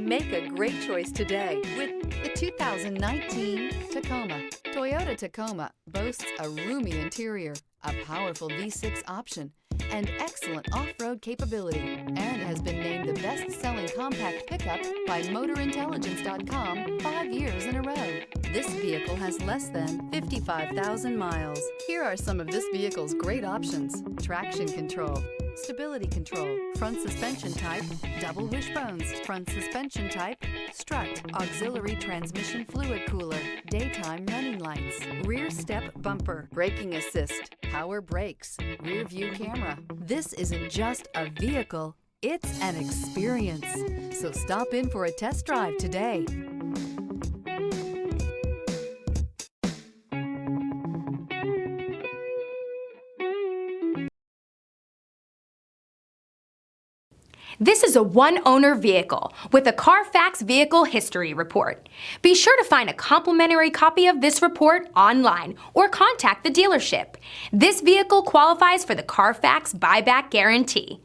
Make a great choice today with the 2019 Tacoma. Toyota Tacoma boasts a roomy interior, a powerful V6 option, and excellent off-road capability, and has been named the best-selling compact pickup by MotorIntelligence.com 5 years in a row. This vehicle has less than 55,000 miles. Here are some of this vehicle's great options: traction control, stability control, front suspension type, double wishbones, front suspension type, strut, auxiliary transmission fluid cooler, daytime running lights, rear step bumper, braking assist, power brakes, rear view camera. This isn't just a vehicle, it's an experience. So stop in for a test drive today. This is a one-owner vehicle with a Carfax Vehicle History Report. Be sure to find a complimentary copy of this report online or contact the dealership. This vehicle qualifies for the Carfax Buyback Guarantee.